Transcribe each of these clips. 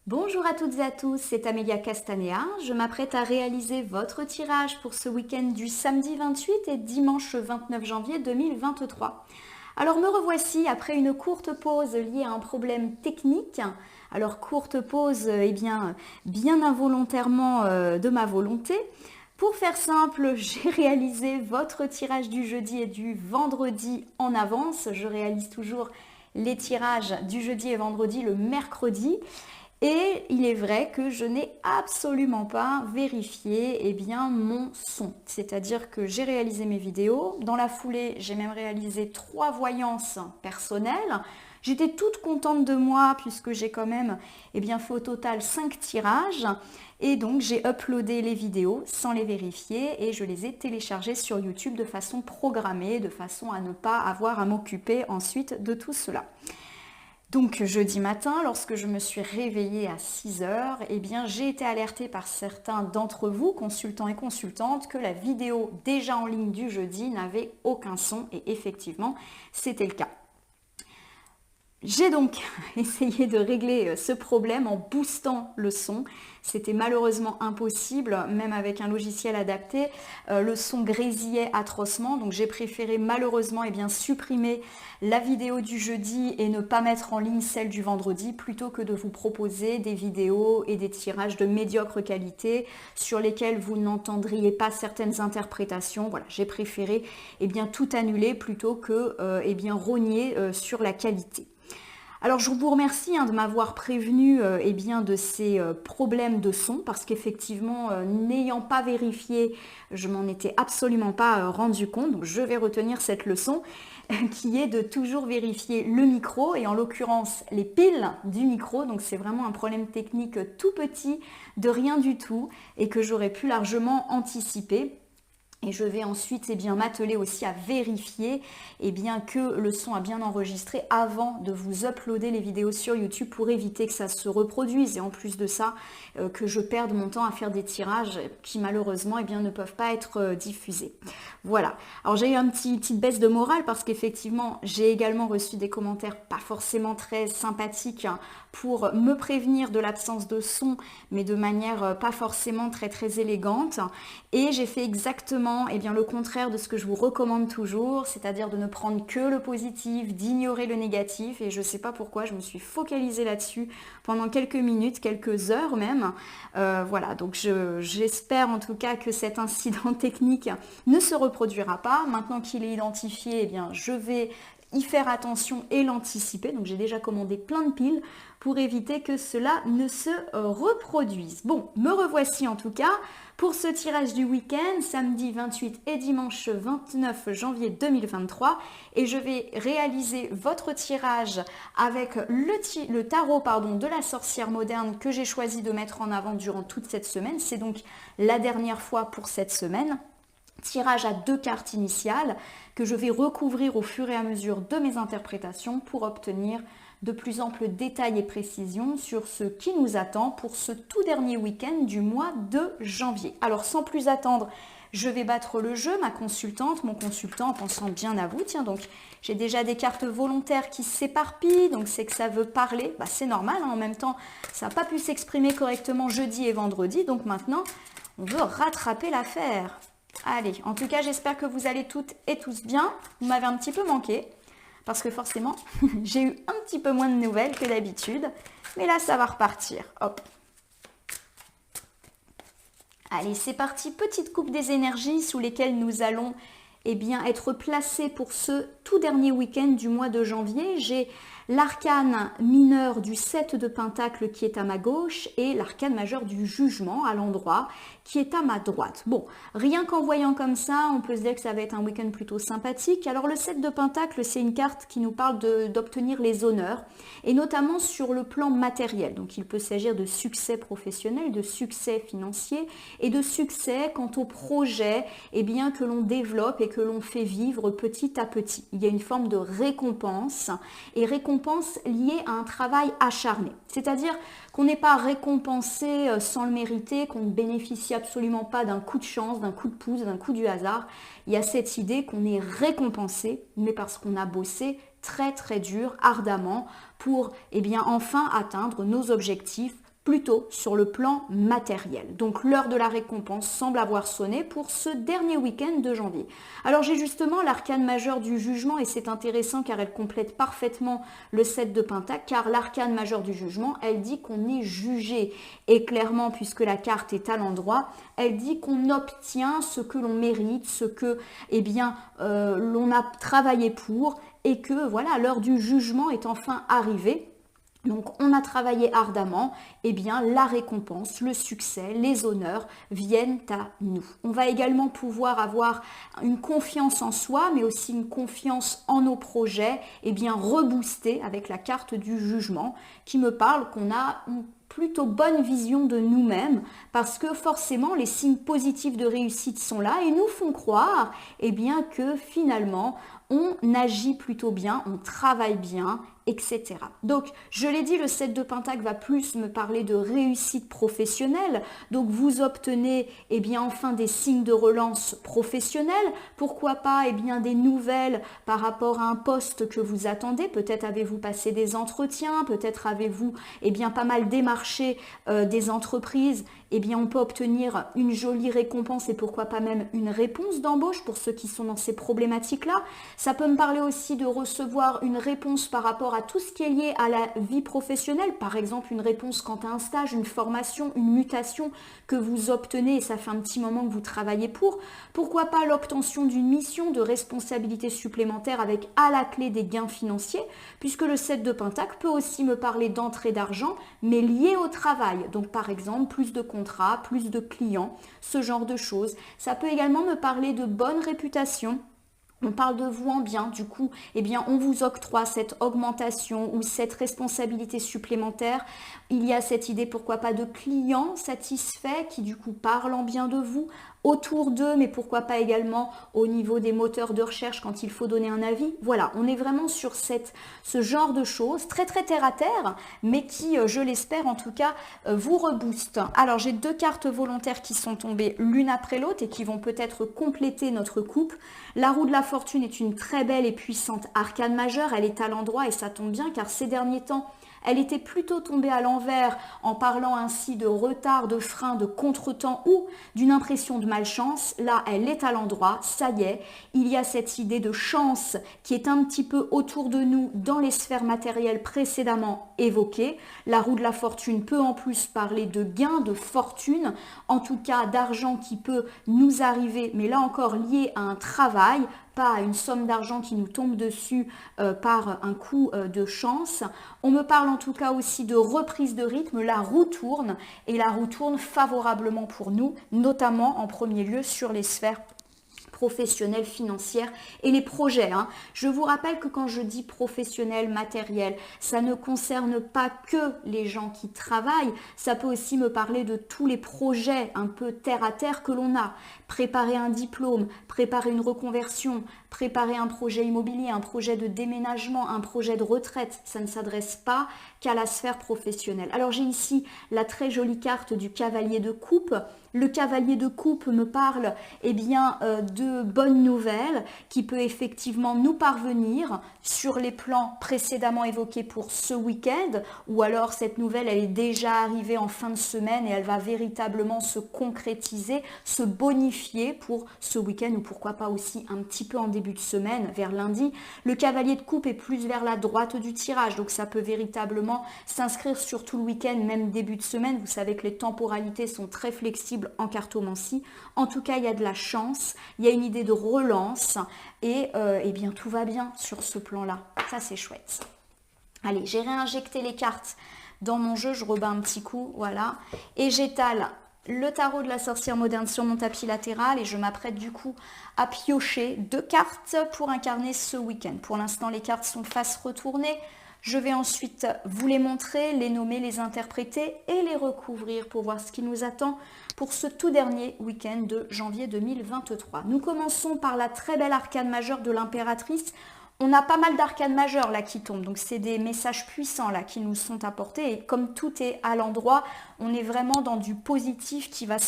Bonjour à toutes et à tous, c'est Amélia Castanea. Je m'apprête à réaliser votre tirage pour ce week-end du samedi 28 et dimanche 29 janvier 2023. Alors me revoici après une courte pause liée à un problème technique. Alors courte pause, bien involontairement de ma volonté. Pour faire simple, j'ai réalisé votre tirage du jeudi et du vendredi en avance. Je réalise toujours les tirages du jeudi et vendredi le mercredi. Et il est vrai que je n'ai absolument pas vérifié mon son. C'est-à-dire que j'ai réalisé mes vidéos. Dans la foulée, j'ai même réalisé 3 voyances personnelles. J'étais toute contente de moi puisque j'ai quand même fait au total 5 tirages. Et donc j'ai uploadé les vidéos sans les vérifier et je les ai téléchargées sur YouTube de façon programmée, de façon à ne pas avoir à m'occuper ensuite de tout cela. Donc jeudi matin, lorsque je me suis réveillée à 6 heures, j'ai été alertée par certains d'entre vous, consultants et consultantes, que la vidéo déjà en ligne du jeudi n'avait aucun son et effectivement, c'était le cas. J'ai donc essayé de régler ce problème en boostant le son. C'était malheureusement impossible, même avec un logiciel adapté. Le son grésillait atrocement, donc j'ai préféré malheureusement supprimer la vidéo du jeudi et ne pas mettre en ligne celle du vendredi, plutôt que de vous proposer des vidéos et des tirages de médiocre qualité sur lesquels vous n'entendriez pas certaines interprétations. Voilà, j'ai préféré tout annuler plutôt que rogner sur la qualité. Alors je vous remercie de m'avoir prévenu de ces problèmes de son parce qu'effectivement n'ayant pas vérifié, je m'en étais absolument pas rendu compte. Donc je vais retenir cette leçon qui est de toujours vérifier le micro et en l'occurrence les piles du micro. Donc c'est vraiment un problème technique tout petit, de rien du tout et que j'aurais pu largement anticiper. Et je vais ensuite m'atteler aussi à vérifier que le son a bien enregistré avant de vous uploader les vidéos sur YouTube pour éviter que ça se reproduise. Et en plus de ça, que je perde mon temps à faire des tirages qui malheureusement ne peuvent pas être diffusés. Voilà. Alors j'ai eu une petite baisse de morale parce qu'effectivement j'ai également reçu des commentaires pas forcément très sympathiques pour me prévenir de l'absence de son, mais de manière pas forcément très élégante. Et j'ai fait exactement le contraire de ce que je vous recommande toujours, c'est-à-dire de ne prendre que le positif, d'ignorer le négatif. Et je ne sais pas pourquoi, je me suis focalisée là-dessus pendant quelques minutes, quelques heures même. Voilà, donc j'espère en tout cas que cet incident technique ne se reproduira pas. Maintenant qu'il est identifié, je vais y faire attention et l'anticiper. Donc j'ai déjà commandé plein de piles pour éviter que cela ne se reproduise. Bon, me revoici en tout cas pour ce tirage du week-end, samedi 28 et dimanche 29 janvier 2023. Et je vais réaliser votre tirage avec le tarot de la sorcière moderne que j'ai choisi de mettre en avant durant toute cette semaine. C'est donc la dernière fois pour cette semaine. Tirage à 2 cartes initiales que je vais recouvrir au fur et à mesure de mes interprétations pour obtenir de plus amples détails et précisions sur ce qui nous attend pour ce tout dernier week-end du mois de janvier. Alors sans plus attendre, je vais battre le jeu, ma consultante, mon consultant en pensant bien à vous. Tiens, donc j'ai déjà des cartes volontaires qui s'éparpillent, donc c'est que ça veut parler. C'est normal, en même temps ça n'a pas pu s'exprimer correctement jeudi et vendredi, donc maintenant on veut rattraper l'affaire. Allez, en tout cas, j'espère que vous allez toutes et tous bien. Vous m'avez un petit peu manqué, parce que forcément, j'ai eu un petit peu moins de nouvelles que d'habitude. Mais là, ça va repartir. Hop. Allez, c'est parti. Petite coupe des énergies sous lesquelles nous allons être placés pour ce tout dernier week-end du mois de janvier. J'ai l'arcane mineur du 7 de Pentacle qui est à ma gauche et l'arcane majeur du jugement à l'endroit qui est à ma droite. Bon, rien qu'en voyant comme ça, on peut se dire que ça va être un week-end plutôt sympathique. Alors le 7 de Pentacle, c'est une carte qui nous parle d'obtenir les honneurs et notamment sur le plan matériel. Donc il peut s'agir de succès professionnel, de succès financier et de succès quant au projet que l'on développe et que l'on fait vivre petit à petit. Il y a une forme de récompense et récompense liée à un travail acharné. C'est-à-dire qu'on n'est pas récompensé sans le mériter, qu'on ne bénéficie absolument pas d'un coup de chance, d'un coup de pouce, d'un coup du hasard. Il y a cette idée qu'on est récompensé, mais parce qu'on a bossé très dur, ardemment, pour enfin atteindre nos objectifs plutôt sur le plan matériel. Donc l'heure de la récompense semble avoir sonné pour ce dernier week-end de janvier. Alors j'ai justement l'arcane majeure du jugement et c'est intéressant car elle complète parfaitement le 7 de Pentacle, car l'arcane majeure du jugement, elle dit qu'on est jugé. Et clairement, puisque la carte est à l'endroit, elle dit qu'on obtient ce que l'on mérite, ce que l'on a travaillé pour, et que voilà, l'heure du jugement est enfin arrivée. Donc on a travaillé ardemment, et bien la récompense, le succès, les honneurs viennent à nous. On va également pouvoir avoir une confiance en soi, mais aussi une confiance en nos projets, et bien rebooster avec la carte du jugement qui me parle qu'on a une plutôt bonne vision de nous-mêmes, parce que forcément les signes positifs de réussite sont là et nous font croire que finalement on agit plutôt bien, on travaille bien, etc. Donc, je l'ai dit, le 7 de Pentacle va plus me parler de réussite professionnelle. Donc, vous obtenez enfin des signes de relance professionnelle. Pourquoi pas des nouvelles par rapport à un poste que vous attendez. Peut-être avez-vous passé des entretiens, peut-être avez-vous pas mal démarché des entreprises. On peut obtenir une jolie récompense et pourquoi pas même une réponse d'embauche pour ceux qui sont dans ces problématiques-là. Ça peut me parler aussi de recevoir une réponse par rapport à tout ce qui est lié à la vie professionnelle. Par exemple, une réponse quant à un stage, une formation, une mutation que vous obtenez et ça fait un petit moment que vous travaillez pour. Pourquoi pas l'obtention d'une mission, de responsabilités supplémentaires avec à la clé des gains financiers, puisque le 7 de Pentacle peut aussi me parler d'entrée d'argent, mais lié au travail. Donc par exemple, plus de contrats, plus de clients, ce genre de choses. Ça peut également me parler de bonne réputation. On parle de vous en bien, du coup, on vous octroie cette augmentation ou cette responsabilité supplémentaire. Il y a cette idée, pourquoi pas, de clients satisfaits qui, du coup, parlent en bien de vous autour d'eux, mais pourquoi pas également au niveau des moteurs de recherche quand il faut donner un avis. Voilà, on est vraiment sur ce genre de choses, très très terre à terre, mais qui, je l'espère en tout cas, vous rebooste. Alors, j'ai 2 cartes volontaires qui sont tombées l'une après l'autre et qui vont peut-être compléter notre couple. La roue de la fortune est une très belle et puissante arcane majeure, elle est à l'endroit et ça tombe bien car ces derniers temps, elle était plutôt tombée à l'envers en parlant ainsi de retard, de frein, de contretemps ou d'une impression de malchance. Là, elle est à l'endroit, ça y est, il y a cette idée de chance qui est un petit peu autour de nous dans les sphères matérielles précédemment évoquées. La roue de la fortune peut en plus parler de gains, de fortune, en tout cas d'argent qui peut nous arriver, mais là encore lié à un travail, pas une somme d'argent qui nous tombe dessus par un coup de chance. On me parle en tout cas aussi de reprise de rythme, la roue tourne et la roue tourne favorablement pour nous, notamment en premier lieu sur les sphères professionnelle, financière et les projets. Je vous rappelle que quand je dis professionnel, matériel, ça ne concerne pas que les gens qui travaillent, ça peut aussi me parler de tous les projets un peu terre à terre que l'on a. Préparer un diplôme, préparer une reconversion, préparer un projet immobilier, un projet de déménagement, un projet de retraite, ça ne s'adresse pas qu'à la sphère professionnelle. Alors j'ai ici la très jolie carte du cavalier de coupe. Le cavalier de coupe me parle de bonnes nouvelles qui peut effectivement nous parvenir sur les plans précédemment évoqués pour ce week-end, ou alors cette nouvelle elle est déjà arrivée en fin de semaine et elle va véritablement se concrétiser, se bonifier pour ce week-end ou pourquoi pas aussi un petit peu en début de semaine, vers lundi. Le cavalier de coupe est plus vers la droite du tirage, donc ça peut véritablement s'inscrire sur tout le week-end, même début de semaine. Vous savez que les temporalités sont très flexibles en cartomancie. En tout cas, il y a de la chance, il y a une idée de relance et tout va bien sur ce plan-là. Ça, c'est chouette. Allez, j'ai réinjecté les cartes dans mon jeu, je rebats un petit coup, voilà. Et j'étale le tarot de la sorcière moderne sur mon tapis latéral et je m'apprête du coup à piocher 2 cartes pour incarner ce week-end. Pour l'instant, les cartes sont face retournée. Je vais ensuite vous les montrer, les nommer, les interpréter et les recouvrir pour voir ce qui nous attend pour ce tout dernier week-end de janvier 2023. Nous commençons par la très belle arcane majeure de l'impératrice. On a pas mal d'arcanes majeures là qui tombent, donc c'est des messages puissants là qui nous sont apportés et comme tout est à l'endroit, on est vraiment dans du positif qui va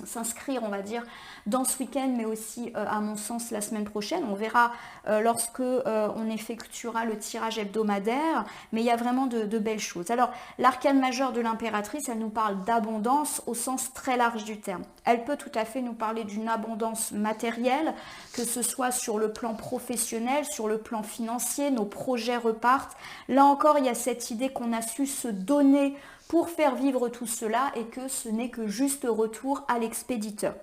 s'inscrire, on va dire, dans ce week-end, mais aussi à mon sens la semaine prochaine. On verra lorsque on effectuera le tirage hebdomadaire, mais il y a vraiment de belles choses. Alors l'arcane majeure de l'impératrice, elle nous parle d'abondance au sens très large du terme. Elle peut tout à fait nous parler d'une abondance matérielle, que ce soit sur le plan professionnel, sur le plan financier, nos projets repartent. Là encore, il y a cette idée qu'on a su se donner pour faire vivre tout cela et que ce n'est que juste retour à l'expéditeur.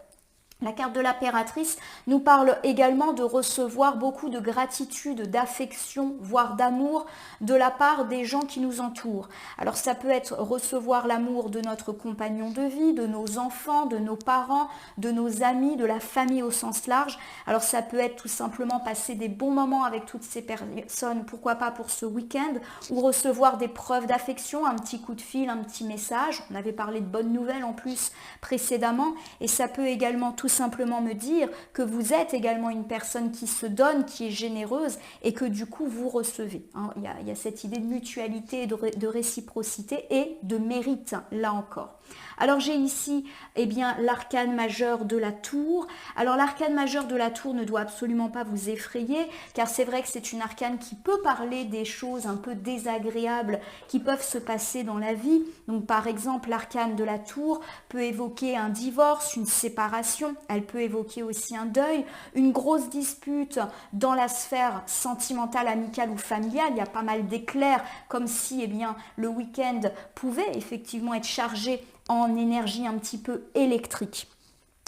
La carte de l'impératrice nous parle également de recevoir beaucoup de gratitude, d'affection, voire d'amour de la part des gens qui nous entourent. Alors ça peut être recevoir l'amour de notre compagnon de vie, de nos enfants, de nos parents, de nos amis, de la famille au sens large. Alors ça peut être tout simplement passer des bons moments avec toutes ces personnes, pourquoi pas pour ce week-end, ou recevoir des preuves d'affection, un petit coup de fil, un petit message. On avait parlé de bonnes nouvelles en plus précédemment, et ça peut également tout simplement me dire que vous êtes également une personne qui se donne, qui est généreuse et que du coup vous recevez. Il y a cette idée de mutualité, de réciprocité et de mérite là encore. Alors j'ai ici l'arcane majeur de la tour. Alors l'arcane majeur de la tour ne doit absolument pas vous effrayer car c'est vrai que c'est une arcane qui peut parler des choses un peu désagréables qui peuvent se passer dans la vie. Donc par exemple l'arcane de la tour peut évoquer un divorce, une séparation. Elle peut évoquer aussi un deuil, une grosse dispute dans la sphère sentimentale, amicale ou familiale. Il y a pas mal d'éclairs comme si le week-end pouvait effectivement être chargé en énergie un petit peu électrique.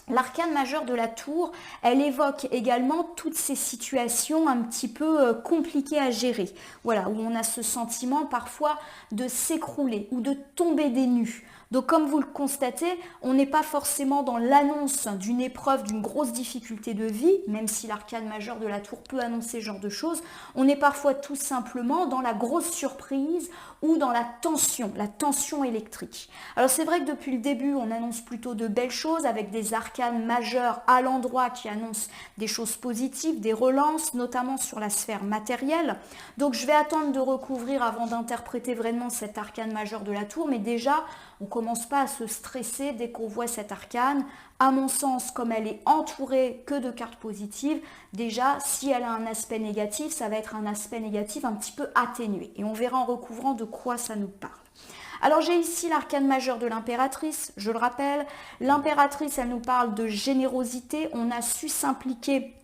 L'arcane majeure de la tour, elle évoque également toutes ces situations un petit peu compliquées à gérer. Voilà, où on a ce sentiment parfois de s'écrouler ou de tomber des nues. Donc comme vous le constatez, on n'est pas forcément dans l'annonce d'une épreuve, d'une grosse difficulté de vie, même si l'arcane majeure de la tour peut annoncer ce genre de choses. On est parfois tout simplement dans la grosse surprise ou dans la tension électrique. Alors c'est vrai que depuis le début, on annonce plutôt de belles choses avec des arcanes majeures à l'endroit qui annoncent des choses positives, des relances, notamment sur la sphère matérielle. Donc je vais attendre de recouvrir avant d'interpréter vraiment cet arcane majeur de la tour, mais déjà, on ne commence pas à se stresser dès qu'on voit cette arcane. À mon sens, comme elle est entourée que de cartes positives, déjà, si elle a un aspect négatif, ça va être un aspect négatif un petit peu atténué. Et on verra en recouvrant de quoi ça nous parle. Alors j'ai ici l'arcane majeure de l'impératrice, je le rappelle. L'impératrice, elle nous parle de générosité. On a su s'impliquer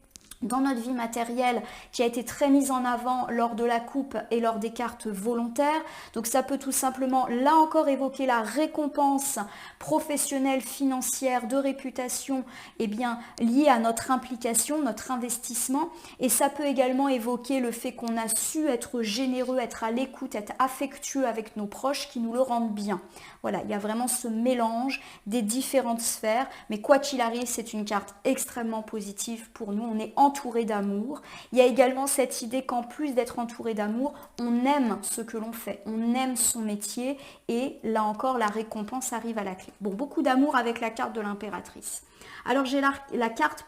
dans notre vie matérielle qui a été très mise en avant lors de la coupe et lors des cartes volontaires. Donc ça peut tout simplement, là encore, évoquer la récompense professionnelle, financière, de réputation, liée à notre implication, notre investissement. Et ça peut également évoquer le fait qu'on a su être généreux, être à l'écoute, être affectueux avec nos proches qui nous le rendent bien. Voilà, il y a vraiment ce mélange des différentes sphères. Mais quoi qu'il arrive, c'est une carte extrêmement positive pour nous. On est entouré d'amour. Il y a également cette idée qu'en plus d'être entouré d'amour, on aime ce que l'on fait, on aime son métier et là encore la récompense arrive à la clé. Bon, beaucoup d'amour avec la carte de l'impératrice. Alors j'ai la carte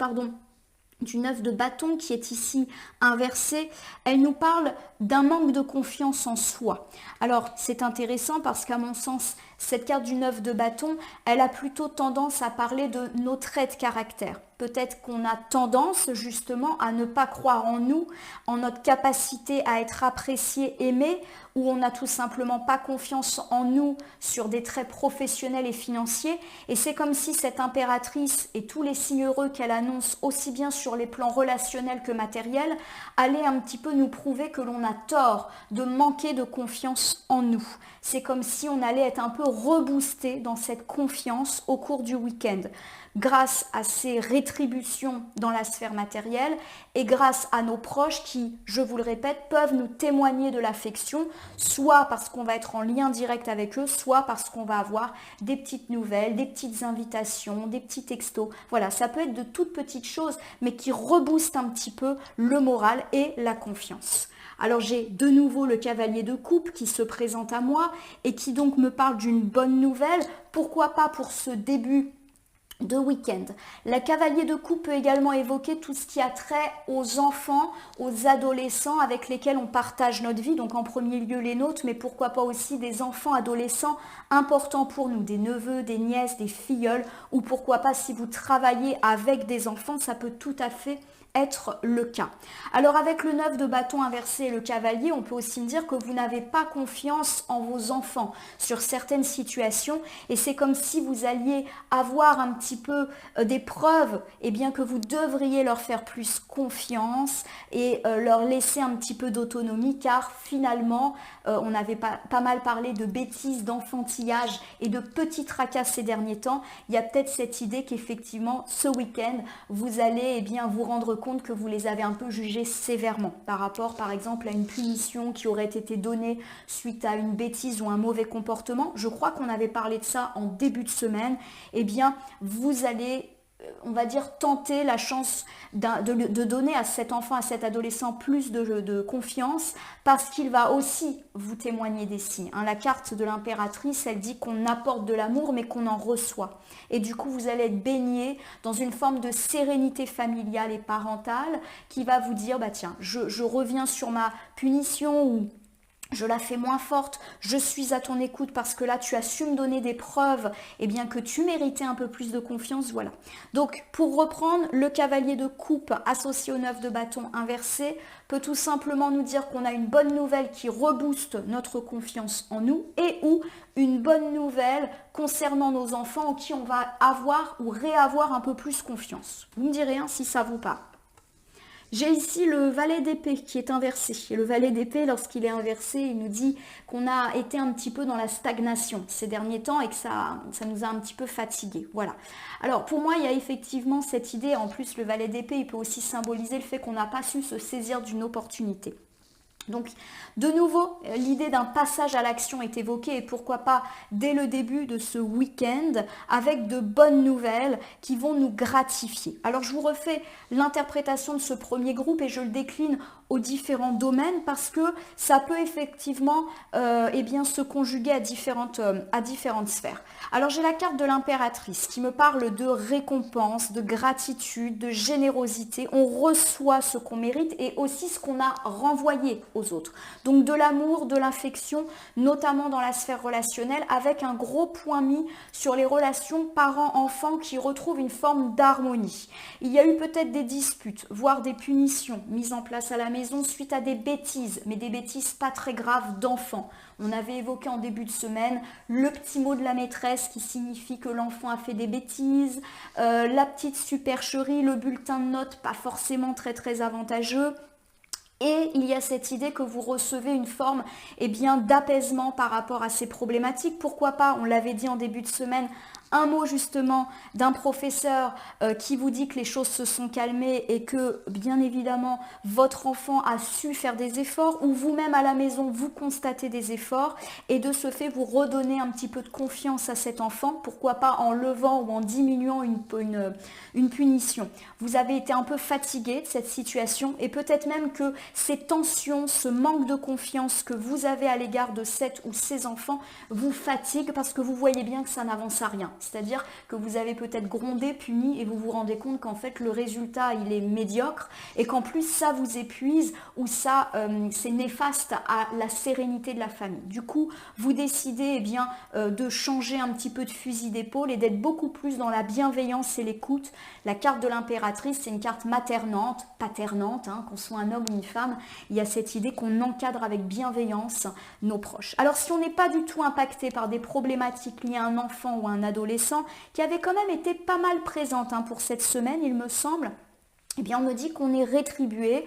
du 9 de bâton qui est ici inversée. Elle nous parle d'un manque de confiance en soi. Alors c'est intéressant parce qu'à mon sens, cette carte du 9 de bâton, elle a plutôt tendance à parler de nos traits de caractère. Peut-être qu'on a tendance justement à ne pas croire en nous, en notre capacité à être apprécié, aimé, ou on n'a tout simplement pas confiance en nous sur des traits professionnels et financiers. Et c'est comme si cette impératrice et tous les signes heureux qu'elle annonce, aussi bien sur les plans relationnels que matériels, allaient un petit peu nous prouver que l'on a tort de manquer de confiance en nous. C'est comme si on allait être un peu reboosté dans cette confiance au cours du week-end, grâce à ces rétributions dans la sphère matérielle et grâce à nos proches qui, je vous le répète, peuvent nous témoigner de l'affection, soit parce qu'on va être en lien direct avec eux, soit parce qu'on va avoir des petites nouvelles, des petites invitations, des petits textos. Voilà, ça peut être de toutes petites choses, mais qui reboostent un petit peu le moral et la confiance. Alors j'ai de nouveau le cavalier de coupe qui se présente à moi et qui donc me parle d'une bonne nouvelle. Pourquoi pas pour ce début de week-end. La cavalier de coupe peut également évoquer tout ce qui a trait aux enfants, aux adolescents avec lesquels on partage notre vie, donc en premier lieu les nôtres, mais pourquoi pas aussi des enfants adolescents importants pour nous, des neveux, des nièces, des filleuls, ou pourquoi pas si vous travaillez avec des enfants, ça peut tout à fait être le cas. Alors avec le 9 de bâton inversé et le cavalier, on peut aussi dire que vous n'avez pas confiance en vos enfants sur certaines situations et c'est comme si vous alliez avoir un petit peu des preuves et bien que vous devriez leur faire plus confiance et leur laisser un petit peu d'autonomie car finalement on avait pas mal parlé de bêtises, d'enfantillage et de petits tracas ces derniers temps. Il y a peut-être cette idée qu'effectivement ce week-end vous allez vous rendre compte que vous les avez un peu jugés sévèrement par rapport par exemple à une punition qui aurait été donnée suite à une bêtise ou un mauvais comportement. Je crois qu'on avait parlé de ça en début de semaine. Vous allez on va dire tenter la chance de donner à cet enfant, à cet adolescent plus de confiance parce qu'il va aussi vous témoigner des signes. La carte de l'impératrice, elle dit qu'on apporte de l'amour mais qu'on en reçoit. Et du coup, vous allez être baigné dans une forme de sérénité familiale et parentale qui va vous dire, tiens, je reviens sur ma punition ou je la fais moins forte, je suis à ton écoute parce que là tu as su me donner des preuves que tu méritais un peu plus de confiance, voilà. Donc pour reprendre, le cavalier de coupe associé au 9 de bâton inversé peut tout simplement nous dire qu'on a une bonne nouvelle qui rebooste notre confiance en nous et ou une bonne nouvelle concernant nos enfants en qui on va avoir ou réavoir un peu plus confiance. Vous me direz si ça vous parle. J'ai ici le valet d'épée qui est inversé. Et le valet d'épée, lorsqu'il est inversé, il nous dit qu'on a été un petit peu dans la stagnation ces derniers temps et que ça nous a un petit peu fatigués. Voilà. Alors pour moi, il y a effectivement cette idée. En plus, le valet d'épée, il peut aussi symboliser le fait qu'on n'a pas su se saisir d'une opportunité. Donc, de nouveau, l'idée d'un passage à l'action est évoquée et pourquoi pas dès le début de ce week-end avec de bonnes nouvelles qui vont nous gratifier. Alors, je vous refais l'interprétation de ce premier groupe et je le décline aux différents domaines parce que ça peut effectivement se conjuguer à différentes sphères. Alors, j'ai la carte de l'impératrice qui me parle de récompense, de gratitude, de générosité. On reçoit ce qu'on mérite et aussi ce qu'on a renvoyé aux autres. Donc de l'amour, de l'affection, notamment dans la sphère relationnelle, avec un gros point mis sur les relations parents-enfants qui retrouvent une forme d'harmonie. Il y a eu peut-être des disputes, voire des punitions mises en place à la maison suite à des bêtises, mais des bêtises pas très graves d'enfants. On avait évoqué en début de semaine le petit mot de la maîtresse qui signifie que l'enfant a fait des bêtises, la petite supercherie, le bulletin de notes pas forcément très très avantageux. Et il y a cette idée que vous recevez une forme d'apaisement par rapport à ces problématiques. Pourquoi pas, on l'avait dit en début de semaine, un mot justement d'un professeur qui vous dit que les choses se sont calmées et que bien évidemment votre enfant a su faire des efforts ou vous-même à la maison vous constatez des efforts et de ce fait vous redonnez un petit peu de confiance à cet enfant, pourquoi pas en levant ou en diminuant une punition. Vous avez été un peu fatigué de cette situation et peut-être même que ces tensions, ce manque de confiance que vous avez à l'égard de cet ou ces enfants vous fatigue parce que vous voyez bien que ça n'avance à rien. C'est-à-dire que vous avez peut-être grondé, puni et vous vous rendez compte qu'en fait le résultat il est médiocre et qu'en plus ça vous épuise ou ça c'est néfaste à la sérénité de la famille. Du coup vous décidez de changer un petit peu de fusil d'épaule et d'être beaucoup plus dans la bienveillance et l'écoute. La carte de l'impératrice c'est une carte maternante, paternante, qu'on soit un homme ou une femme, il y a cette idée qu'on encadre avec bienveillance nos proches. Alors si on n'est pas du tout impacté par des problématiques liées à un enfant ou à un adolescent qui avait quand même été pas mal présente pour cette semaine, il me semble, on me dit qu'on est rétribué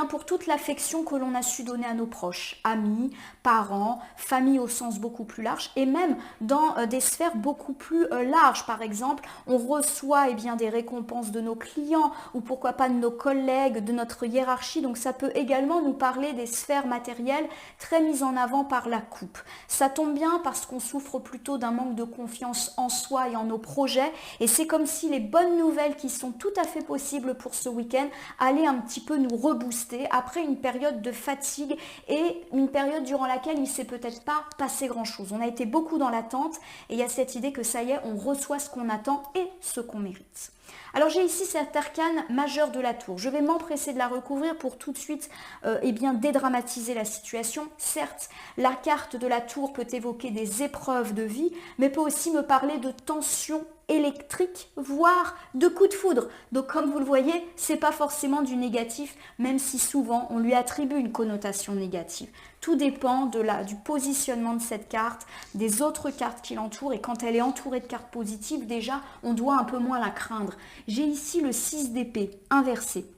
pour toute l'affection que l'on a su donner à nos proches, amis, parents, famille au sens beaucoup plus large et même dans des sphères beaucoup plus larges. Par exemple, on reçoit des récompenses de nos clients ou pourquoi pas de nos collègues, de notre hiérarchie. Donc ça peut également nous parler des sphères matérielles très mises en avant par la coupe. Ça tombe bien parce qu'on souffre plutôt d'un manque de confiance en soi et en nos projets et c'est comme si les bonnes nouvelles qui sont tout à fait possibles pour ce week-end aller un petit peu nous rebooster après une période de fatigue et une période durant laquelle il ne s'est peut-être pas passé grand-chose. On a été beaucoup dans l'attente et il y a cette idée que ça y est, on reçoit ce qu'on attend et ce qu'on mérite. Alors j'ai ici cet arcane majeur de la tour. Je vais m'empresser de la recouvrir pour tout de suite dédramatiser la situation. Certes, la carte de la tour peut évoquer des épreuves de vie, mais peut aussi me parler de tensions électriques, voire de coups de foudre. Donc comme vous le voyez, c'est pas forcément du négatif, même si souvent on lui attribue une connotation négative. Tout dépend du positionnement de cette carte, des autres cartes qui l'entourent, et quand elle est entourée de cartes positives, déjà, on doit un peu moins la craindre. J'ai ici le 6 d'épée inversé.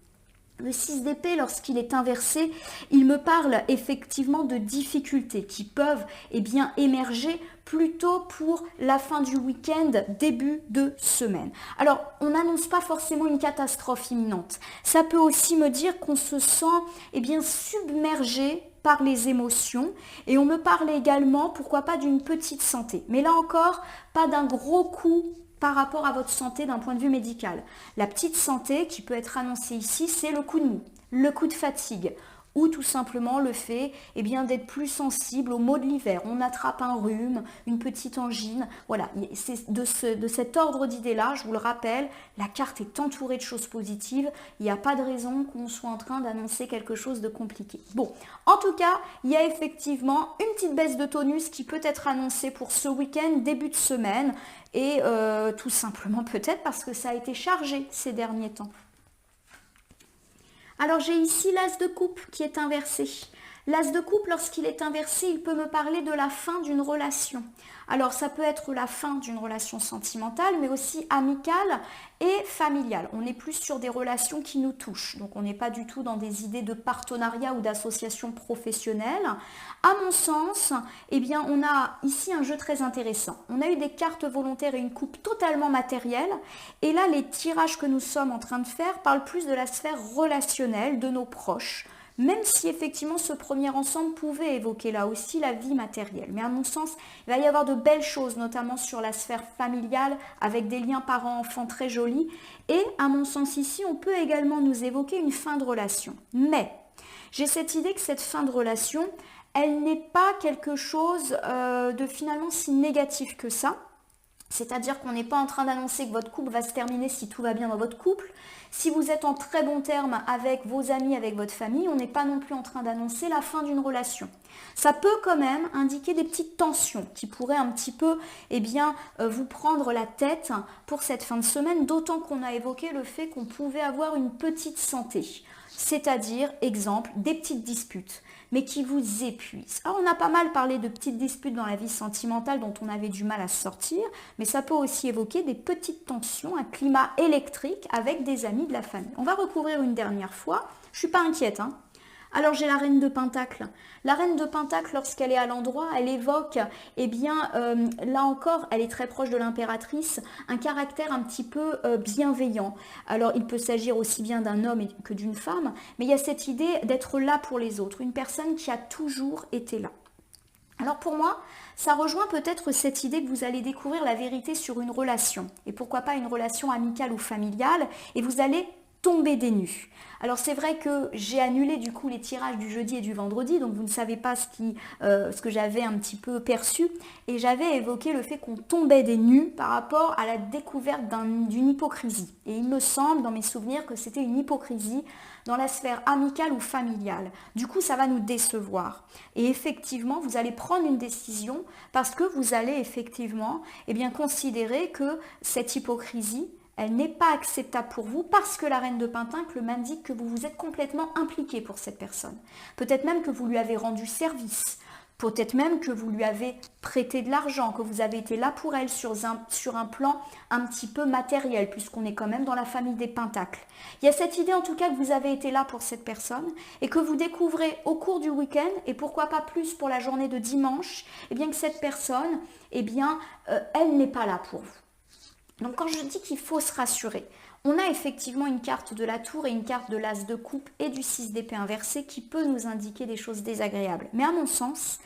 Le 6 d'épée, lorsqu'il est inversé, il me parle effectivement de difficultés qui peuvent émerger plutôt pour la fin du week-end, début de semaine. Alors, on n'annonce pas forcément une catastrophe imminente. Ça peut aussi me dire qu'on se sent submergé par les émotions, et on me parle également, pourquoi pas, d'une petite santé. Mais là encore, pas d'un gros coup par rapport à votre santé d'un point de vue médical. La petite santé qui peut être annoncée ici, c'est le coup de mou, le coup de fatigue, ou tout simplement le fait d'être plus sensible aux maux de l'hiver. On attrape un rhume, une petite angine. Voilà, c'est de cet ordre d'idées-là, je vous le rappelle, la carte est entourée de choses positives. Il n'y a pas de raison qu'on soit en train d'annoncer quelque chose de compliqué. Bon, en tout cas, il y a effectivement une petite baisse de tonus qui peut être annoncée pour ce week-end, début de semaine, et tout simplement peut-être parce que ça a été chargé ces derniers temps. Alors j'ai ici l'as de coupe qui est inversé. L'as de coupe, lorsqu'il est inversé, il peut me parler de la fin d'une relation. Alors ça peut être la fin d'une relation sentimentale, mais aussi amicale et familiale. On est plus sur des relations qui nous touchent. Donc on n'est pas du tout dans des idées de partenariat ou d'association professionnelle. À mon sens, on a ici un jeu très intéressant. On a eu des cartes volontaires et une coupe totalement matérielle. Et là, les tirages que nous sommes en train de faire parlent plus de la sphère relationnelle, de nos proches. Même si effectivement ce premier ensemble pouvait évoquer là aussi la vie matérielle. Mais à mon sens, il va y avoir de belles choses, notamment sur la sphère familiale, avec des liens parents-enfants très jolis. Et à mon sens ici, on peut également nous évoquer une fin de relation. Mais j'ai cette idée que cette fin de relation, elle n'est pas quelque chose de finalement si négatif que ça. C'est-à-dire qu'on n'est pas en train d'annoncer que votre couple va se terminer si tout va bien dans votre couple. Si vous êtes en très bon terme avec vos amis, avec votre famille, on n'est pas non plus en train d'annoncer la fin d'une relation. Ça peut quand même indiquer des petites tensions qui pourraient un petit peu vous prendre la tête pour cette fin de semaine, d'autant qu'on a évoqué le fait qu'on pouvait avoir une petite santé. C'est-à-dire, exemple, des petites disputes, mais qui vous épuisent. Alors, on a pas mal parlé de petites disputes dans la vie sentimentale dont on avait du mal à sortir, mais ça peut aussi évoquer des petites tensions, un climat électrique avec des amis de la famille. On va recouvrir une dernière fois. Je ne suis pas inquiète, hein. Alors j'ai la reine de Pentacle. La reine de Pentacle, lorsqu'elle est à l'endroit, elle évoque, là encore, elle est très proche de l'impératrice, un caractère un petit peu bienveillant. Alors il peut s'agir aussi bien d'un homme que d'une femme, mais il y a cette idée d'être là pour les autres, une personne qui a toujours été là. Alors pour moi, ça rejoint peut-être cette idée que vous allez découvrir la vérité sur une relation, et pourquoi pas une relation amicale ou familiale, et vous allez tomber des nues. Alors c'est vrai que j'ai annulé du coup les tirages du jeudi et du vendredi, donc vous ne savez pas ce que j'avais un petit peu perçu, et j'avais évoqué le fait qu'on tombait des nues par rapport à la découverte d'une hypocrisie. Et il me semble dans mes souvenirs que c'était une hypocrisie dans la sphère amicale ou familiale. Du coup ça va nous décevoir. Et effectivement vous allez prendre une décision parce que vous allez effectivement considérer que cette hypocrisie, elle n'est pas acceptable pour vous parce que la reine de Pentacle m'indique que vous vous êtes complètement impliqué pour cette personne. Peut-être même que vous lui avez rendu service. Peut-être même que vous lui avez prêté de l'argent, que vous avez été là pour elle sur un plan un petit peu matériel, puisqu'on est quand même dans la famille des Pentacles. Il y a cette idée en tout cas que vous avez été là pour cette personne et que vous découvrez au cours du week-end, et pourquoi pas plus pour la journée de dimanche, que cette personne, elle n'est pas là pour vous. Donc quand je dis qu'il faut se rassurer, on a effectivement une carte de la tour et une carte de l'as de coupe et du 6 d'épée inversé qui peut nous indiquer des choses désagréables. Mais à mon sens,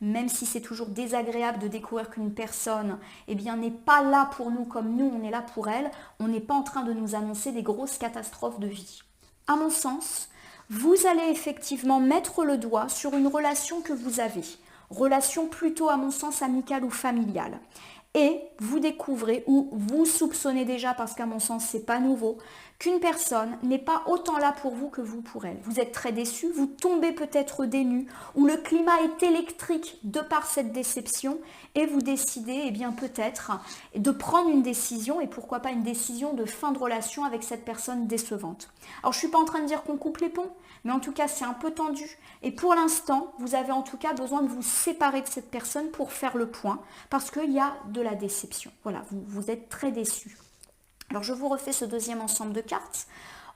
même si c'est toujours désagréable de découvrir qu'une personne eh bien, n'est pas là pour nous comme nous, on est là pour elle, on n'est pas en train de nous annoncer des grosses catastrophes de vie. À mon sens, vous allez effectivement mettre le doigt sur une relation que vous avez, relation plutôt à mon sens amicale ou familiale. Et vous découvrez ou vous soupçonnez déjà, parce qu'à mon sens c'est pas nouveau, qu'une personne n'est pas autant là pour vous que vous pour elle. Vous êtes très déçu, vous tombez peut-être des nues, ou le climat est électrique de par cette déception, et vous décidez eh bien peut-être de prendre une décision, et pourquoi pas une décision de fin de relation avec cette personne décevante. Alors je suis pas en train de dire qu'on coupe les ponts, mais en tout cas c'est un peu tendu, et pour l'instant vous avez en tout cas besoin de vous séparer de cette personne pour faire le point, parce qu'il y a de la déception. Voilà, vous êtes très déçu. Alors je vous refais ce deuxième ensemble de cartes.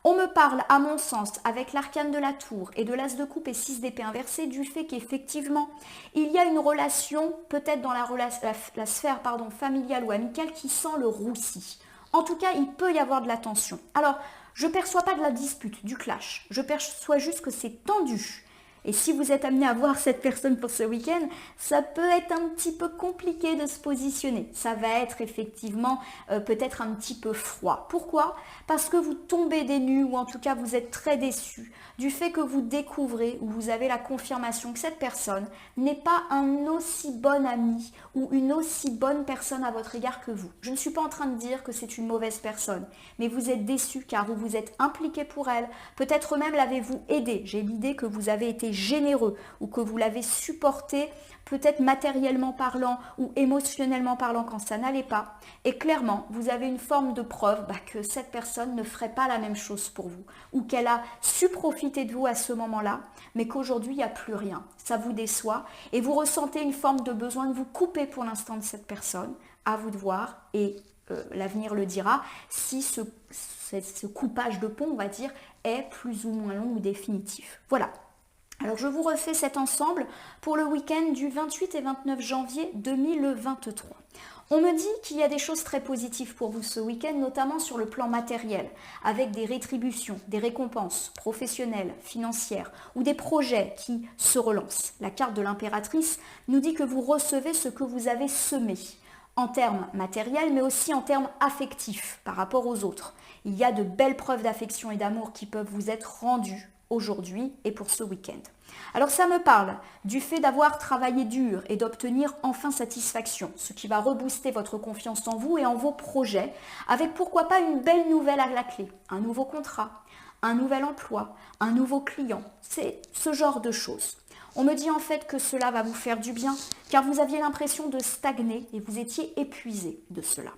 On me parle, à mon sens, avec l'arcane de la tour et de l'as de coupe et 6 d'épée inversée, du fait qu'effectivement, il y a une relation, peut-être dans la sphère familiale ou amicale, qui sent le roussi. En tout cas, il peut y avoir de la tension. Alors, je ne perçois pas de la dispute, du clash. Je perçois juste que c'est tendu. Et si vous êtes amené à voir cette personne pour ce week-end, ça peut être un petit peu compliqué de se positionner. Ça va être effectivement peut-être un petit peu froid. Pourquoi? Parce que vous tombez des nues, ou en tout cas vous êtes très déçu du fait que vous découvrez, ou vous avez la confirmation que cette personne n'est pas un aussi bon ami ou une aussi bonne personne à votre égard que vous. Je ne suis pas en train de dire que c'est une mauvaise personne, mais vous êtes déçu car vous vous êtes impliqué pour elle. Peut-être même l'avez-vous aidé. J'ai l'idée que vous avez été généreux ou que vous l'avez supporté, peut-être matériellement parlant ou émotionnellement parlant quand ça n'allait pas. Et clairement, vous avez une forme de preuve que cette personne ne ferait pas la même chose pour vous, ou qu'elle a su profiter de vous à ce moment-là, mais qu'aujourd'hui, il n'y a plus rien. Ça vous déçoit et vous ressentez une forme de besoin de vous couper pour l'instant de cette personne. À vous de voir, et l'avenir le dira, si ce coupage de pont, on va dire, est plus ou moins long ou définitif. Voilà. Alors je vous refais cet ensemble pour le week-end du 28 et 29 janvier 2023. On me dit qu'il y a des choses très positives pour vous ce week-end, notamment sur le plan matériel, avec des rétributions, des récompenses professionnelles, financières ou des projets qui se relancent. La carte de l'impératrice nous dit que vous recevez ce que vous avez semé, en termes matériels, mais aussi en termes affectifs par rapport aux autres. Il y a de belles preuves d'affection et d'amour qui peuvent vous être rendues aujourd'hui et pour ce week-end. Alors ça me parle du fait d'avoir travaillé dur et d'obtenir enfin satisfaction, ce qui va rebooster votre confiance en vous et en vos projets, avec pourquoi pas une belle nouvelle à la clé, un nouveau contrat, un nouvel emploi, un nouveau client, c'est ce genre de choses. On me dit en fait que cela va vous faire du bien, car vous aviez l'impression de stagner et vous étiez épuisé de cela.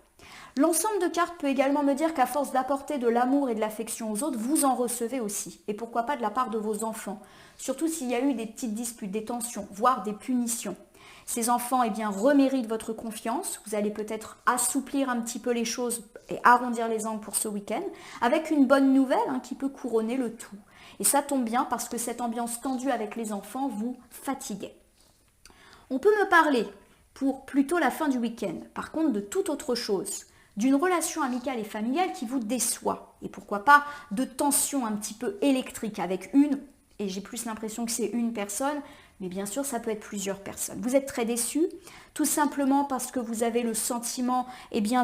L'ensemble de cartes peut également me dire qu'à force d'apporter de l'amour et de l'affection aux autres, vous en recevez aussi. Et pourquoi pas de la part de vos enfants. Surtout s'il y a eu des petites disputes, des tensions, voire des punitions. Ces enfants reméritent votre confiance. Vous allez peut-être assouplir un petit peu les choses et arrondir les angles pour ce week-end, avec une bonne nouvelle qui peut couronner le tout. Et ça tombe bien parce que cette ambiance tendue avec les enfants vous fatiguait. On peut me parler, pour plutôt la fin du week-end, par contre de toute autre chose, d'une relation amicale et familiale qui vous déçoit. Et pourquoi pas de tensions un petit peu électriques avec une, et j'ai plus l'impression que c'est une personne, mais bien sûr ça peut être plusieurs personnes. Vous êtes très déçu, tout simplement parce que vous avez le sentiment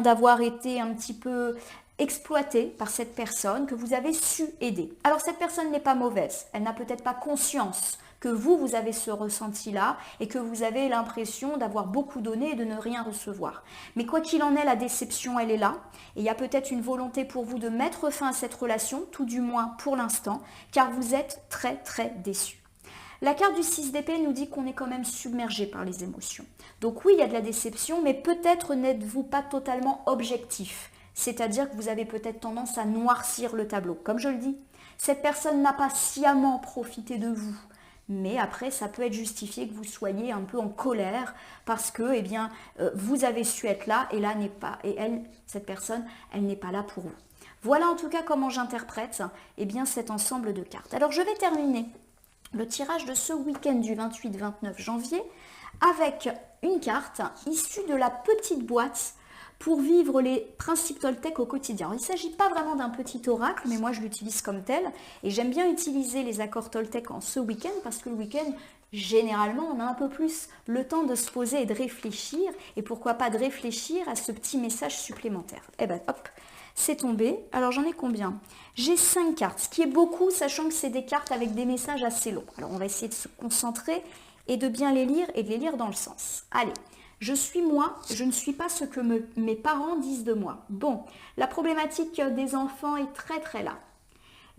d'avoir été un petit peu exploité par cette personne que vous avez su aider. Alors cette personne n'est pas mauvaise, elle n'a peut-être pas conscience que vous avez ce ressenti-là et que vous avez l'impression d'avoir beaucoup donné et de ne rien recevoir. Mais quoi qu'il en est, la déception, elle est là. Et il y a peut-être une volonté pour vous de mettre fin à cette relation, tout du moins pour l'instant, car vous êtes très très déçu. La carte du 6 d'épée nous dit qu'on est quand même submergé par les émotions. Donc oui, il y a de la déception, mais peut-être n'êtes-vous pas totalement objectif. C'est-à-dire que vous avez peut-être tendance à noircir le tableau. Comme je le dis, cette personne n'a pas sciemment profité de vous. Mais après, ça peut être justifié que vous soyez un peu en colère parce que vous avez su être là et là n'est pas. Et elle, cette personne, elle n'est pas là pour vous. Voilà en tout cas comment j'interprète cet ensemble de cartes. Alors je vais terminer le tirage de ce week-end du 28-29 janvier avec une carte issue de la petite boîte pour vivre les principes Toltec au quotidien. Il ne s'agit pas vraiment d'un petit oracle, mais moi je l'utilise comme tel. Et j'aime bien utiliser les accords Toltec en ce week-end parce que le week-end, généralement, on a un peu plus le temps de se poser et de réfléchir. Et pourquoi pas de réfléchir à ce petit message supplémentaire. Eh ben hop, c'est tombé. Alors j'en ai combien? J'ai 5 cartes, ce qui est beaucoup, sachant que c'est des cartes avec des messages assez longs. Alors on va essayer de se concentrer et de bien les lire et de les lire dans le sens. Allez, je suis moi, je ne suis pas ce que mes parents disent de moi. Bon, la problématique des enfants est très là.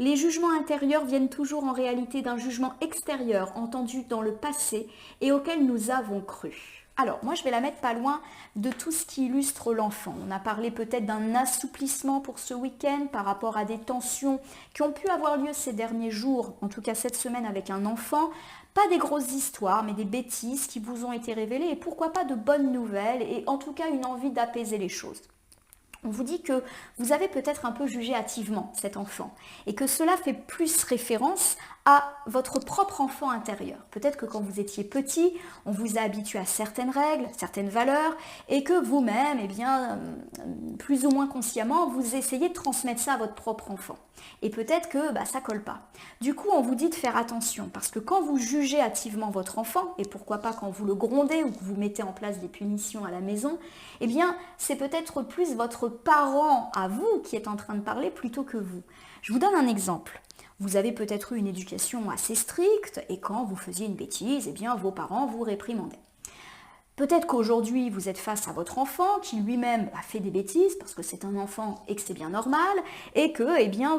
Les jugements intérieurs viennent toujours en réalité d'un jugement extérieur entendu dans le passé et auquel nous avons cru. Alors, moi, je vais la mettre pas loin de tout ce qui illustre l'enfant. On a parlé peut-être d'un assouplissement pour ce week-end par rapport à des tensions qui ont pu avoir lieu ces derniers jours, en tout cas cette semaine avec un enfant. Pas des grosses histoires, mais des bêtises qui vous ont été révélées et pourquoi pas de bonnes nouvelles et en tout cas une envie d'apaiser les choses. On vous dit que vous avez peut-être un peu jugé hâtivement cet enfant et que cela fait plus référence à votre propre enfant intérieur. Peut-être que quand vous étiez petit, on vous a habitué à certaines règles, certaines valeurs et que vous-même, plus ou moins consciemment, vous essayez de transmettre ça à votre propre enfant. Et peut-être que ça colle pas. Du coup, on vous dit de faire attention parce que quand vous jugez hâtivement votre enfant, et pourquoi pas quand vous le grondez ou que vous mettez en place des punitions à la maison, c'est peut-être plus votre parent à vous qui est en train de parler plutôt que vous. Je vous donne un exemple. Vous avez peut-être eu une éducation assez stricte et quand vous faisiez une bêtise, vos parents vous réprimandaient. Peut-être qu'aujourd'hui, vous êtes face à votre enfant qui lui-même a fait des bêtises parce que c'est un enfant et que c'est bien normal et que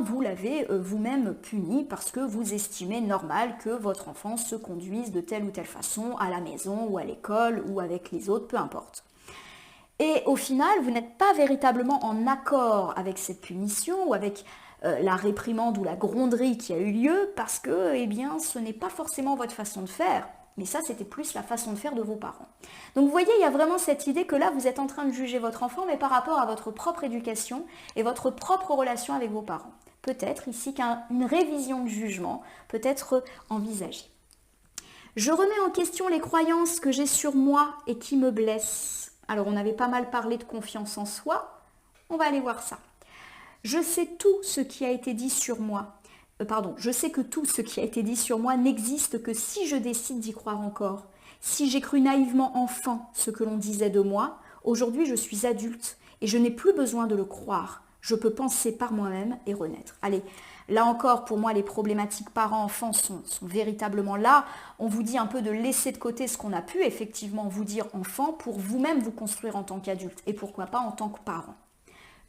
vous l'avez vous-même puni parce que vous estimez normal que votre enfant se conduise de telle ou telle façon à la maison ou à l'école ou avec les autres, peu importe. Et au final, vous n'êtes pas véritablement en accord avec cette punition ou avec la réprimande ou la gronderie qui a eu lieu parce que ce n'est pas forcément votre façon de faire. Mais ça, c'était plus la façon de faire de vos parents. Donc vous voyez, il y a vraiment cette idée que là, vous êtes en train de juger votre enfant, mais par rapport à votre propre éducation et votre propre relation avec vos parents. Peut-être ici qu'une révision de jugement peut être envisagée. Je remets en question les croyances que j'ai sur moi et qui me blessent. Alors, on avait pas mal parlé de confiance en soi. On va aller voir ça. Je sais tout ce qui a été dit sur moi. Je sais que tout ce qui a été dit sur moi n'existe que si je décide d'y croire encore. Si j'ai cru naïvement enfant ce que l'on disait de moi, aujourd'hui je suis adulte et je n'ai plus besoin de le croire. Je peux penser par moi-même et renaître. Allez, là encore, pour moi, les problématiques parents-enfants sont véritablement là. On vous dit un peu de laisser de côté ce qu'on a pu effectivement vous dire enfant pour vous-même vous construire en tant qu'adulte et pourquoi pas en tant que parent.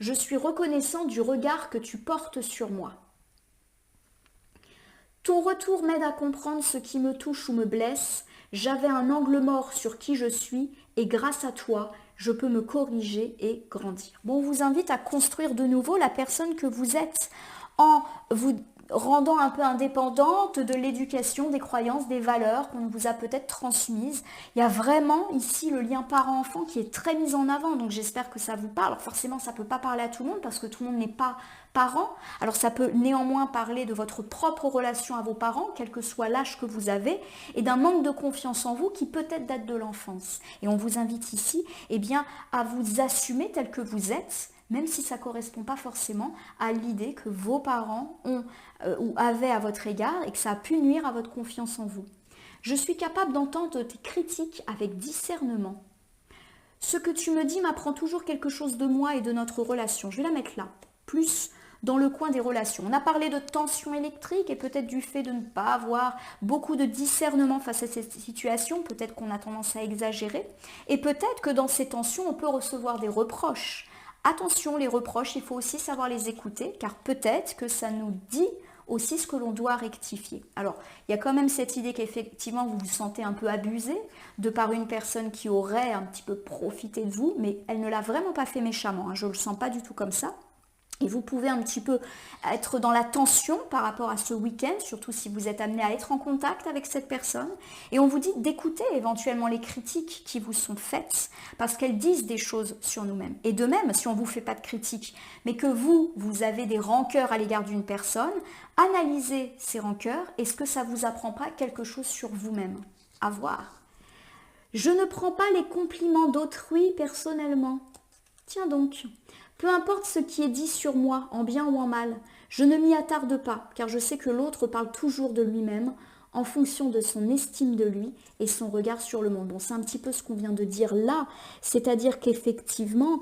Je suis reconnaissant du regard que tu portes sur moi. Ton retour m'aide à comprendre ce qui me touche ou me blesse. J'avais un angle mort sur qui je suis et grâce à toi, je peux me corriger et grandir. Bon, on vous invite à construire de nouveau la personne que vous êtes en vous rendant un peu indépendante de l'éducation, des croyances, des valeurs qu'on vous a peut-être transmises. Il y a vraiment ici le lien parent-enfant qui est très mis en avant, donc j'espère que ça vous parle. Alors forcément, ça ne peut pas parler à tout le monde parce que tout le monde n'est pas parent. Alors ça peut néanmoins parler de votre propre relation à vos parents, quel que soit l'âge que vous avez, et d'un manque de confiance en vous qui peut-être date de l'enfance. Et on vous invite ici à vous assumer tel que vous êtes, même si ça ne correspond pas forcément à l'idée que vos parents ont ou avaient à votre égard et que ça a pu nuire à votre confiance en vous. Je suis capable d'entendre tes critiques avec discernement. Ce que tu me dis m'apprend toujours quelque chose de moi et de notre relation. Je vais la mettre là, plus dans le coin des relations. On a parlé de tension électrique et peut-être du fait de ne pas avoir beaucoup de discernement face à cette situation. Peut-être qu'on a tendance à exagérer. Et peut-être que dans ces tensions, on peut recevoir des reproches. Attention, les reproches, il faut aussi savoir les écouter, car peut-être que ça nous dit aussi ce que l'on doit rectifier. Alors, il y a quand même cette idée qu'effectivement, vous vous sentez un peu abusé de par une personne qui aurait un petit peu profité de vous, mais elle ne l'a vraiment pas fait méchamment, hein, je ne le sens pas du tout comme ça. Et vous pouvez un petit peu être dans la tension par rapport à ce week-end, surtout si vous êtes amené à être en contact avec cette personne. Et on vous dit d'écouter éventuellement les critiques qui vous sont faites, parce qu'elles disent des choses sur nous-mêmes. Et de même, si on ne vous fait pas de critiques, mais que vous avez des rancœurs à l'égard d'une personne, analysez ces rancœurs. Est-ce que ça ne vous apprend pas quelque chose sur vous-même? À voir. Je ne prends pas les compliments d'autrui personnellement. Tiens donc, peu importe ce qui est dit sur moi, en bien ou en mal, je ne m'y attarde pas, car je sais que l'autre parle toujours de lui-même, en fonction de son estime de lui et son regard sur le monde. Bon, c'est un petit peu ce qu'on vient de dire là, c'est-à-dire qu'effectivement,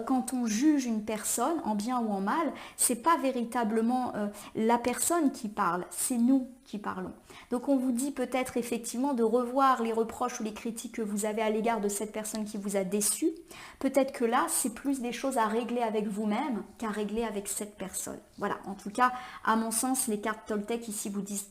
quand on juge une personne, en bien ou en mal, c'est pas véritablement la personne qui parle, c'est nous qui parlons. Donc on vous dit peut-être effectivement de revoir les reproches ou les critiques que vous avez à l'égard de cette personne qui vous a déçu. Peut-être que là, c'est plus des choses à régler avec vous-même qu'à régler avec cette personne. Voilà, en tout cas, à mon sens, les cartes Toltec ici vous disent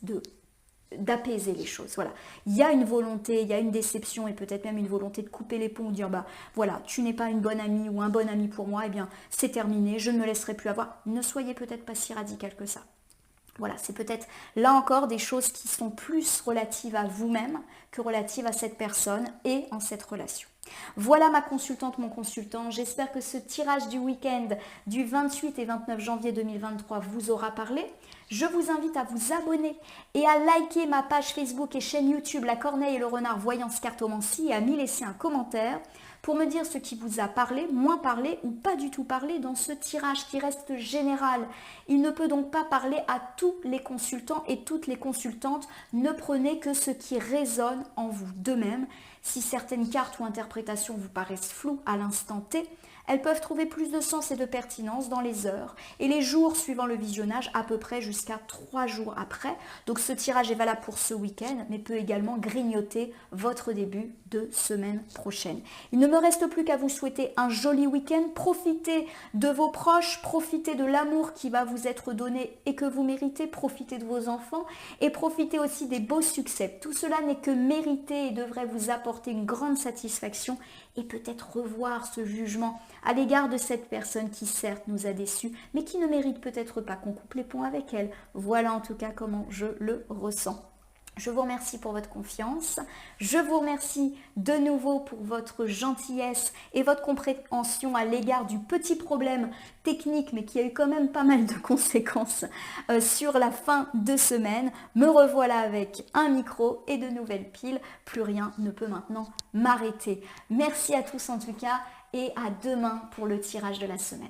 d'apaiser les choses. Voilà. Il y a une volonté, il y a une déception et peut-être même une volonté de couper les ponts, de dire bah voilà, tu n'es pas une bonne amie ou un bon ami pour moi, eh bien c'est terminé, je ne me laisserai plus avoir. Ne soyez peut-être pas si radical que ça. Voilà, c'est peut-être là encore des choses qui sont plus relatives à vous-même que relatives à cette personne et en cette relation. Voilà ma consultante, mon consultant. J'espère que ce tirage du week-end du 28 et 29 janvier 2023 vous aura parlé. Je vous invite à vous abonner et à liker ma page Facebook et chaîne YouTube La Corneille et le Renard Voyance Cartomancie et à m'y laisser un commentaire pour me dire ce qui vous a parlé, moins parlé ou pas du tout parlé dans ce tirage qui reste général. Il ne peut donc pas parler à tous les consultants et toutes les consultantes. Ne prenez que ce qui résonne en vous de même. Si certaines cartes ou interprétations vous paraissent floues à l'instant T, elles peuvent trouver plus de sens et de pertinence dans les heures et les jours suivant le visionnage, à peu près jusqu'à 3 jours après. Donc ce tirage est valable pour ce week-end, mais peut également grignoter votre début de semaine prochaine. Il ne me reste plus qu'à vous souhaiter un joli week-end. Profitez de vos proches, profitez de l'amour qui va vous être donné et que vous méritez, profitez de vos enfants et profitez aussi des beaux succès. Tout cela n'est que mérité et devrait vous apporter une grande satisfaction et peut-être revoir ce jugement à l'égard de cette personne qui certes nous a déçus, mais qui ne mérite peut-être pas qu'on coupe les ponts avec elle. Voilà en tout cas comment je le ressens. Je vous remercie pour votre confiance. Je vous remercie de nouveau pour votre gentillesse et votre compréhension à l'égard du petit problème technique, mais qui a eu quand même pas mal de conséquences sur la fin de semaine. Me revoilà avec un micro et de nouvelles piles. Plus rien ne peut maintenant m'arrêter. Merci à tous en tout cas et à demain pour le tirage de la semaine.